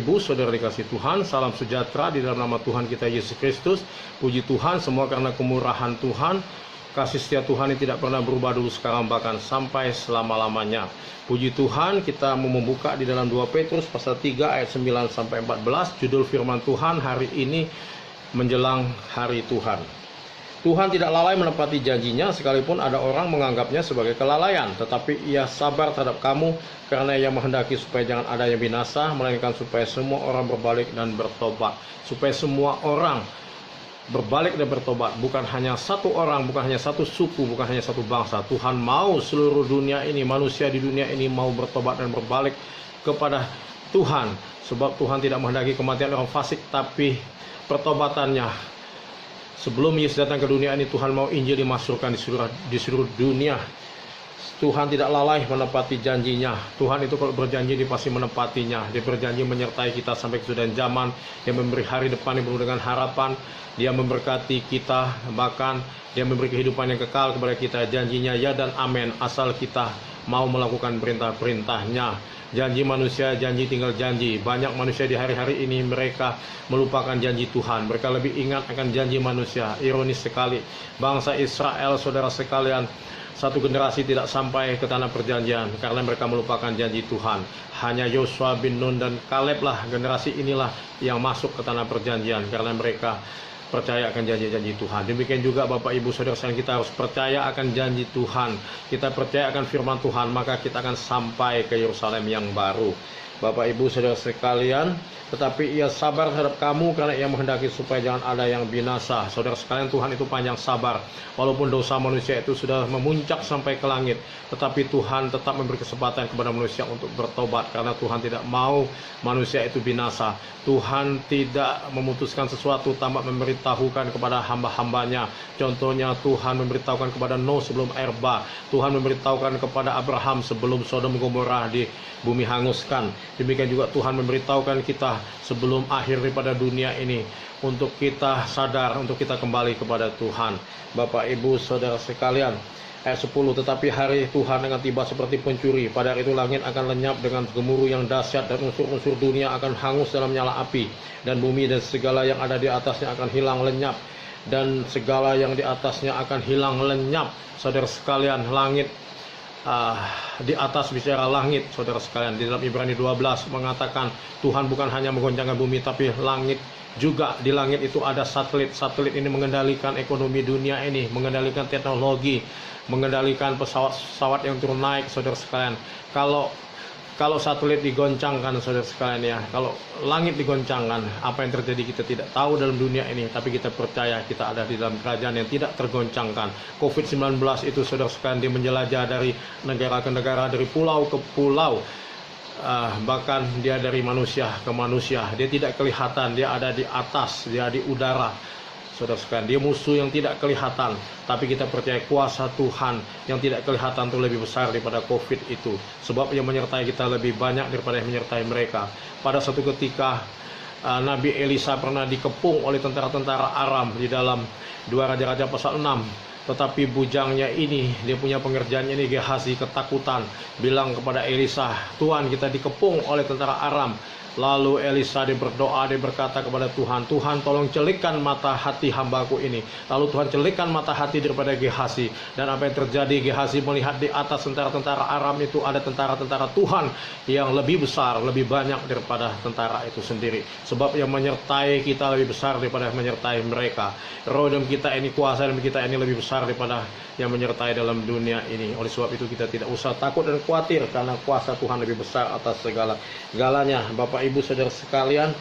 Ibu, saudara dikasih Tuhan, salam sejahtera di dalam nama Tuhan kita Yesus Kristus. Puji Tuhan, semua karena kemurahan Tuhan, kasih setia Tuhan yang tidak pernah berubah dulu, sekarang, bahkan sampai selama-lamanya. Puji Tuhan, kita mau membuka di dalam 2 Petrus pasal 3 ayat 9 sampai 14. Judul firman Tuhan hari ini, menjelang hari Tuhan. Tuhan tidak lalai menepati janjinya, sekalipun ada orang menganggapnya sebagai kelalaian. Tetapi ia sabar terhadap kamu, karena ia menghendaki supaya jangan ada yang binasa, melainkan supaya semua orang berbalik dan bertobat. Supaya semua orang berbalik dan bertobat. Bukan hanya satu orang, bukan hanya satu suku, bukan hanya satu bangsa. Tuhan mau seluruh dunia ini, manusia di dunia ini mau bertobat dan berbalik kepada Tuhan. Sebab Tuhan tidak menghendaki kematian orang fasik, tapi pertobatannya. Sebelum Yesus datang ke dunia ini, Tuhan mau Injil dimasukkan di seluruh dunia. Tuhan tidak lalai menepati janjinya. Tuhan itu kalau berjanji, dia pasti menepatinya. Dia berjanji menyertai kita sampai kesudahan zaman. Dia memberi hari depan yang penuh dengan harapan. Dia memberkati kita, bahkan dia memberi kehidupan yang kekal kepada kita. Janjinya ya dan amin, asal kita mau melakukan perintah-perintahnya. Janji manusia, janji tinggal janji. Banyak manusia di hari-hari ini mereka melupakan janji Tuhan. Mereka lebih ingat akan janji manusia. Ironis sekali, bangsa Israel, saudara sekalian, satu generasi tidak sampai ke tanah perjanjian karena mereka melupakan janji Tuhan. Hanya Yosua bin Nun dan Kaleb lah, generasi inilah yang masuk ke tanah perjanjian karena mereka percaya akan janji-janji Tuhan. Demikian juga Bapak Ibu Saudara sekalian, kita harus percaya akan janji Tuhan. Kita percaya akan firman Tuhan, maka kita akan sampai ke Yerusalem yang baru. Bapak Ibu Saudara sekalian, tetapi ia sabar terhadap kamu karena ia menghendaki supaya jangan ada yang binasa. Saudara sekalian, Tuhan itu panjang sabar. Walaupun dosa manusia itu sudah memuncak sampai ke langit, tetapi Tuhan tetap memberi kesempatan kepada manusia untuk bertobat, karena Tuhan tidak mau manusia itu binasa. Tuhan tidak memutuskan sesuatu tanpa memberitahukan kepada hamba-hambanya. Contohnya, Tuhan memberitahukan kepada Nuh sebelum air bah. Tuhan memberitahukan kepada Abraham sebelum Sodom Gomora di bumi hanguskan. Demikian juga Tuhan memberitahukan kita sebelum akhir daripada dunia ini, untuk kita sadar, untuk kita kembali kepada Tuhan. Bapak Ibu Saudara sekalian, ayat 10, tetapi hari Tuhan akan tiba seperti pencuri. Pada hari itu langit akan lenyap dengan gemuruh yang dahsyat, dan unsur-unsur dunia akan hangus dalam nyala api, dan bumi dan segala yang ada di atasnya akan hilang lenyap, dan segala yang di atasnya akan hilang lenyap. Saudara sekalian, langit, di atas bicara langit, saudara sekalian. Di dalam Ibrani 12 mengatakan Tuhan bukan hanya menggoncangkan bumi, tapi langit juga. Di langit itu ada satelit. Satelit ini mengendalikan ekonomi dunia ini, mengendalikan teknologi, mengendalikan pesawat-pesawat yang turun naik, saudara sekalian. Kalau satelit digoncangkan, saudara sekalian, ya, kalau langit digoncangkan, apa yang terjadi kita tidak tahu dalam dunia ini, tapi kita percaya kita ada di dalam kerajaan yang tidak tergoncangkan. COVID-19 itu, saudara sekalian, dia menjelajah dari negara ke negara, dari pulau ke pulau, bahkan dia dari manusia ke manusia. Dia tidak kelihatan, dia ada di atas, dia di udara. Saudara sekalian, dia musuh yang tidak kelihatan, tapi kita percaya kuasa Tuhan yang tidak kelihatan itu lebih besar daripada COVID itu, sebab yang menyertai kita lebih banyak daripada yang menyertai mereka. Pada suatu ketika, Nabi Elisa pernah dikepung oleh tentara-tentara Aram di dalam 2 Raja-Raja pasal 6. Tetapi bujangnya ini, dia punya pengerjaannya ini, Gehazi, ketakutan, bilang kepada Elisa, Tuhan, kita dikepung oleh tentara Aram. Lalu Elisa dia berdoa, dia berkata kepada Tuhan, Tuhan tolong celikkan mata hati hambaku ini. Lalu Tuhan celikkan mata hati daripada Gehazi. Dan apa yang terjadi, Gehazi melihat di atas tentara-tentara Aram itu ada tentara-tentara Tuhan yang lebih besar, lebih banyak daripada tentara itu sendiri. Sebab yang menyertai kita lebih besar daripada yang menyertai mereka. Roh dalam kita ini, kuasa dalam kita ini lebih besar daripada yang menyertai dalam dunia ini. Oleh sebab itu kita tidak usah takut dan khawatir, karena kuasa Tuhan lebih besar atas segalanya. Bapak Ibu Saudara sekalian,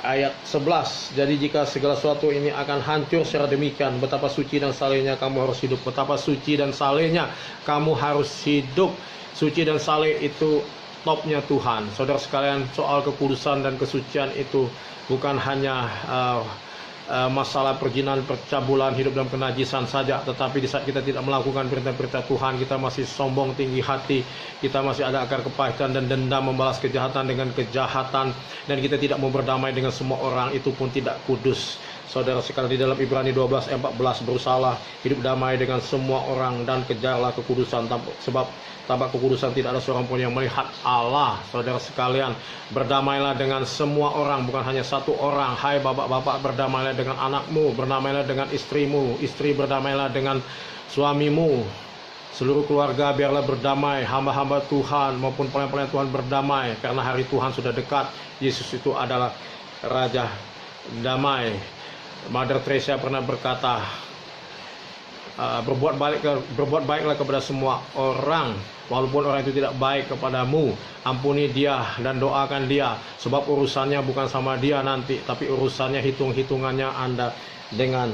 ayat 11, jadi jika segala sesuatu ini akan hancur secara demikian, betapa suci dan salehnya kamu harus hidup. Betapa suci dan salehnya kamu harus hidup. Suci dan saleh itu topnya Tuhan. Saudara sekalian, soal kekudusan dan kesucian itu bukan hanya masalah perjinan, percabulan, hidup dalam kenajisan saja. Tetapi di saat kita tidak melakukan perintah-perintah Tuhan, kita masih sombong, tinggi hati, kita masih ada akar kepahitan dan dendam, membalas kejahatan dengan kejahatan, dan kita tidak mau berdamai dengan semua orang, itu pun tidak kudus. Saudara sekalian, di dalam Ibrani 12:14, berusahalah hidup damai dengan semua orang dan kejarlah kekudusan, sebab tanpa kekudusan tidak ada seorang pun yang melihat Allah. Saudara sekalian, berdamailah dengan semua orang, bukan hanya satu orang. Hai bapak-bapak, berdamailah dengan anakmu, berdamailah dengan istrimu, istri berdamailah dengan suamimu. Seluruh keluarga biarlah berdamai, hamba-hamba Tuhan maupun pelayan-pelayan Tuhan berdamai, karena hari Tuhan sudah dekat. Yesus itu adalah Raja damai. Mother Teresa pernah berkata, berbuat baiklah kepada semua orang, walaupun orang itu tidak baik kepadamu. Ampuni dia dan doakan dia, sebab urusannya bukan sama dia nanti, tapi urusannya, hitung-hitungannya Anda dengan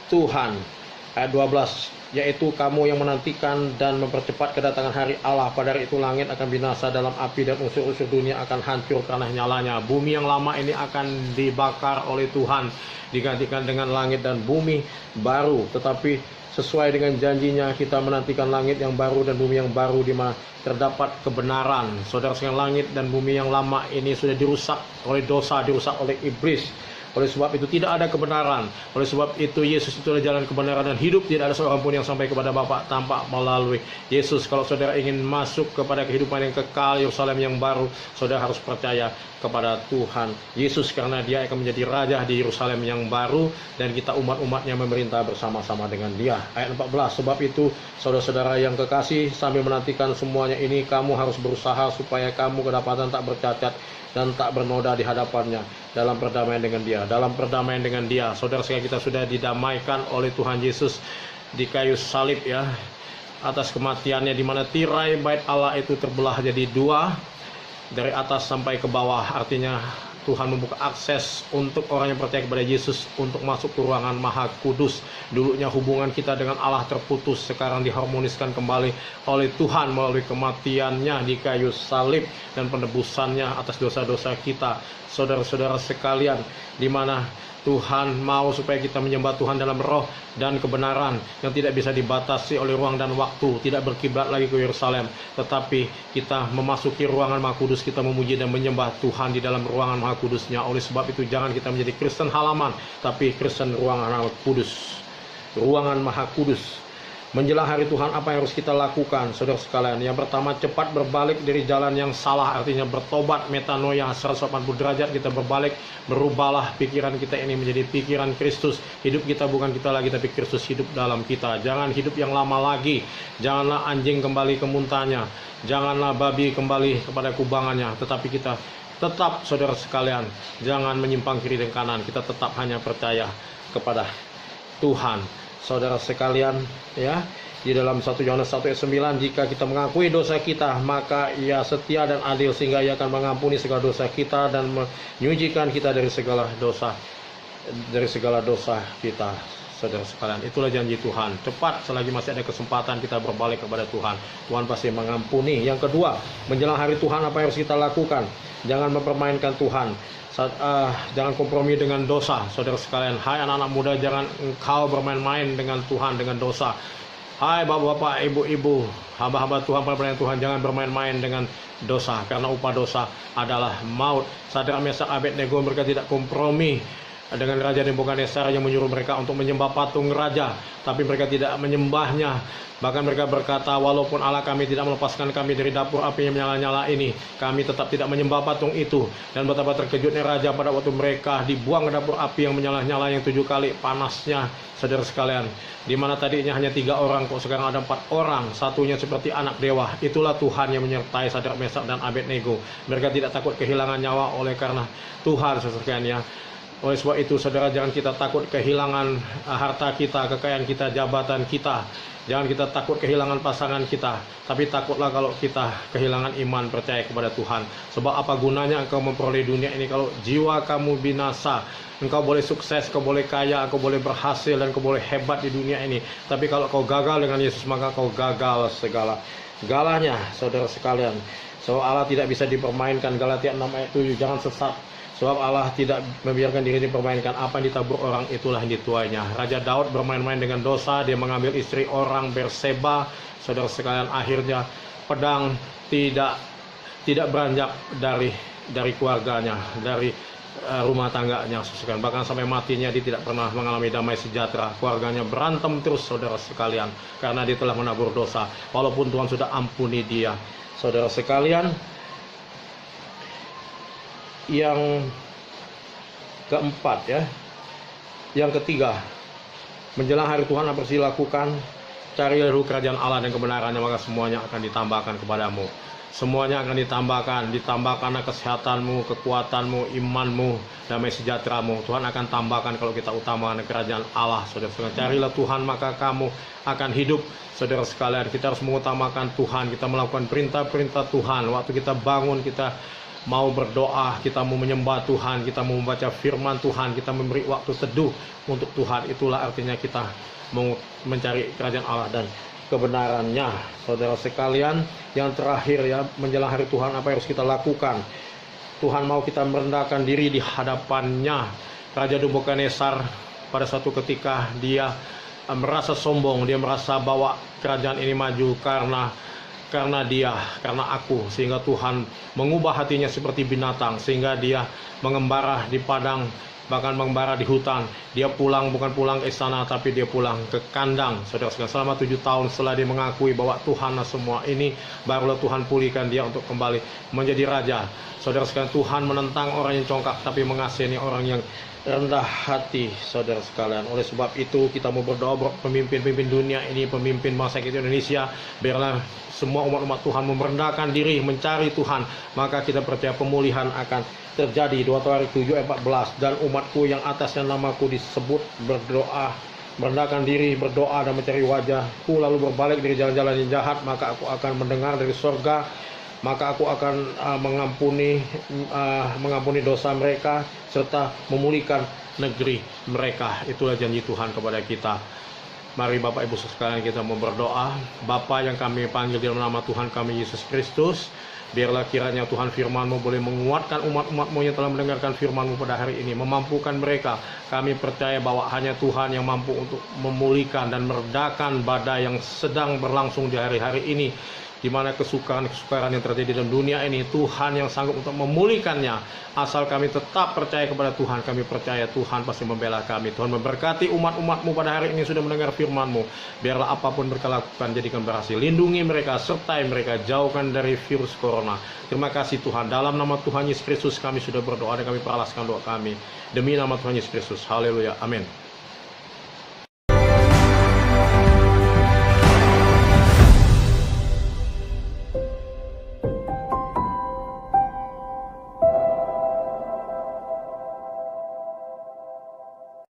Tuhan. Ayat 12, yaitu kamu yang menantikan dan mempercepat kedatangan hari Allah. Pada hari itu langit akan binasa dalam api dan unsur-unsur dunia akan hancur karena nyalanya. Bumi yang lama ini akan dibakar oleh Tuhan, digantikan dengan langit dan bumi baru. Tetapi sesuai dengan janjinya, kita menantikan langit yang baru dan bumi yang baru di mana terdapat kebenaran. Saudara sekalian, langit dan bumi yang lama ini sudah dirusak oleh dosa, dirusak oleh iblis. Oleh sebab itu tidak ada kebenaran. Oleh sebab itu Yesus itu adalah jalan kebenaran dan hidup. Tidak ada seorang pun yang sampai kepada Bapa tanpa melalui Yesus. Kalau saudara ingin masuk kepada kehidupan yang kekal, Yerusalem yang baru, saudara harus percaya kepada Tuhan Yesus, karena dia akan menjadi raja di Yerusalem yang baru, dan kita umat-umatnya memerintah bersama-sama dengan dia. Ayat 14, sebab itu saudara-saudara yang kekasih, sambil menantikan semuanya ini, kamu harus berusaha supaya kamu kedapatan tak bercacat dan tak bernoda di hadapannya dalam perdamaian dengan dia. Dalam perdamaian dengan dia, saudara sekalian, kita sudah didamaikan oleh Tuhan Yesus di kayu salib, ya, atas kematiannya, di mana tirai bait Allah itu terbelah jadi dua dari atas sampai ke bawah. Artinya Tuhan membuka akses untuk orang yang percaya kepada Yesus untuk masuk ke ruangan Maha Kudus. Dulunya hubungan kita dengan Allah terputus, sekarang diharmoniskan kembali oleh Tuhan melalui kematiannya di kayu salib dan penebusannya atas dosa-dosa kita. Saudara-saudara sekalian, di mana Tuhan mau supaya kita menyembah Tuhan dalam roh dan kebenaran, yang tidak bisa dibatasi oleh ruang dan waktu, tidak berkiblat lagi ke Yerusalem, tetapi kita memasuki ruangan Maha Kudus, kita memuji dan menyembah Tuhan di dalam ruangan Maha Kudusnya. Oleh sebab itu jangan kita menjadi Kristen halaman, tapi Kristen ruangan Maha Kudus, ruangan Maha Kudus. Menjelang hari Tuhan, apa yang harus kita lakukan, saudara sekalian? Yang pertama, cepat berbalik dari jalan yang salah, artinya bertobat, metanoia, 180 derajat kita berbalik. Berubahlah pikiran kita ini menjadi pikiran Kristus. Hidup kita bukan kita lagi, tapi Kristus hidup dalam kita. Jangan hidup yang lama lagi. Janganlah anjing kembali ke muntahnya, janganlah babi kembali kepada kubangannya, tetapi kita tetap, saudara sekalian, jangan menyimpang kiri dan kanan. Kita tetap hanya percaya kepada Tuhan. Saudara sekalian, ya, di dalam 1 Yohanes 1 ayat 9, jika kita mengakui dosa kita, maka Ia setia dan adil sehingga Ia akan mengampuni segala dosa kita dan menyucikan kita dari segala dosa kita. Saudara sekalian, itulah janji Tuhan. Cepat, selagi masih ada kesempatan, kita berbalik kepada Tuhan. Tuhan pasti mengampuni. Yang kedua, menjelang hari Tuhan, apa yang harus kita lakukan? Jangan mempermainkan Tuhan. Jangan kompromi dengan dosa, saudara sekalian. Hai anak-anak muda, jangan engkau bermain-main dengan Tuhan, dengan dosa. Hai bapak-bapak, ibu-ibu, hamba-hamba Tuhan, pelayan Tuhan, jangan bermain-main dengan dosa, karena upah dosa adalah maut. Sadrak, Mesak, Abednego, mereka tidak kompromi dengan Raja Nebukadnezar yang menyuruh mereka untuk menyembah patung raja, tapi mereka tidak menyembahnya. Bahkan mereka berkata, walaupun Allah kami tidak melepaskan kami dari dapur api yang menyala-nyala ini, kami tetap tidak menyembah patung itu. Dan betapa terkejutnya raja pada waktu mereka dibuang ke dapur api yang menyala-nyala yang 7 kali panasnya, saudara sekalian. Di mana tadinya hanya 3 orang, kok sekarang ada 4 orang, satunya seperti anak dewa. Itulah Tuhan yang menyertai Sadrak, Mesak, dan Abednego. Mereka tidak takut kehilangan nyawa oleh karena Tuhan, saudara sekalian, ya. Oleh sebab itu, saudara, jangan kita takut kehilangan harta kita, kekayaan kita, jabatan kita. Jangan kita takut kehilangan pasangan kita, tapi takutlah kalau kita kehilangan iman percaya kepada Tuhan. Sebab apa gunanya engkau memperoleh dunia ini kalau jiwa kamu binasa? Engkau boleh sukses, kau boleh kaya, kau boleh berhasil, dan kau boleh hebat di dunia ini, tapi kalau kau gagal dengan Yesus, maka kau gagal segala-galanya, saudara sekalian. Sebab Allah tidak bisa dipermainkan. Galatia 6 ayat 7, jangan sesat. Sebab Allah tidak membiarkan diri dipermainkan. Apa yang ditabur orang, itulah yang dituainya. Raja Daud bermain-main dengan dosa. Dia mengambil istri orang Berseba. Saudara sekalian, akhirnya pedang tidak beranjak dari keluarganya, dari rumah tangganya, bahkan sampai matinya dia tidak pernah mengalami damai sejahtera. Keluarganya berantem terus, saudara sekalian, karena dia telah menabur dosa, walaupun Tuhan sudah ampuni dia. Saudara sekalian, yang keempat ya, yang ketiga, menjelang hari Tuhan apa sih lakukan? Cari dulu kerajaan Allah dan kebenarannya, maka semuanya akan ditambahkan kepadamu. Semuanya akan ditambahkan kesehatanmu, kekuatanmu, imanmu, damai sejahteramu. Tuhan akan tambahkan kalau kita utamakan kerajaan Allah. Saudara-saudara, carilah Tuhan maka kamu akan hidup. Saudara sekalian, kita harus mengutamakan Tuhan. Kita melakukan perintah-perintah Tuhan. Waktu kita bangun, kita mau berdoa, kita mau menyembah Tuhan, kita mau membaca firman Tuhan, kita memberi waktu teduh untuk Tuhan. Itulah artinya kita mau mencari kerajaan Allah dan kebenarannya. Saudara sekalian, yang terakhir ya, menjelang hari Tuhan apa yang harus kita lakukan? Tuhan mau kita merendahkan diri di hadapannya. Raja Nebukadnezar pada suatu ketika dia merasa sombong, dia merasa bahwa kerajaan ini maju karena aku, sehingga Tuhan mengubah hatinya seperti binatang, sehingga dia mengembara di padang, bahkan mengembara di hutan. Dia pulang, bukan pulang ke istana, tapi dia pulang ke kandang. Saudara sekalian, selama 7 tahun setelah dia mengakui bahwa Tuhanlah semua ini, barulah Tuhan pulihkan dia untuk kembali menjadi raja. Saudara sekalian, Tuhan menentang orang yang congkak, tapi mengasihani orang yang rendah hati. Saudara sekalian, oleh sebab itu kita mau berdoa buat pemimpin-pemimpin dunia ini, pemimpin bangsa kita Indonesia. Biarlah semua umat-umat Tuhan merendahkan diri, mencari Tuhan, maka kita percaya pemulihan akan terjadi. 2 Tawarik 7:14, dan umatku yang atasnya namaku disebut berdoa, merendahkan diri, berdoa dan mencari wajahku, lalu berbalik dari jalan-jalan yang jahat, maka aku akan mendengar dari sorga, maka aku akan mengampuni dosa mereka serta memulihkan negeri mereka. Itulah janji Tuhan kepada kita. Mari Bapak Ibu sekalian, kita mau berdoa. Bapa yang kami panggil dalam nama Tuhan kami Yesus Kristus, biarlah kiranya Tuhan firman-Mu boleh menguatkan umat-umat-Mu yang telah mendengarkan firman-Mu pada hari ini, memampukan mereka. Kami percaya bahwa hanya Tuhan yang mampu untuk memulihkan dan meredakan badai yang sedang berlangsung di hari-hari ini, di mana kesukaran yang terjadi dalam dunia ini. Tuhan yang sanggup untuk memulihkannya, asal kami tetap percaya kepada Tuhan. Kami percaya Tuhan pasti membela kami. Tuhan memberkati umat-umat-Mu pada hari ini sudah mendengar firman-Mu. Biarlah apapun mereka lakukan jadikan berhasil. Lindungi mereka, sertai mereka, jauhkan dari virus corona. Terima kasih Tuhan. Dalam nama Tuhan Yesus Kristus kami sudah berdoa dan kami peralaskan doa kami. Demi nama Tuhan Yesus Kristus. Haleluya. Amin.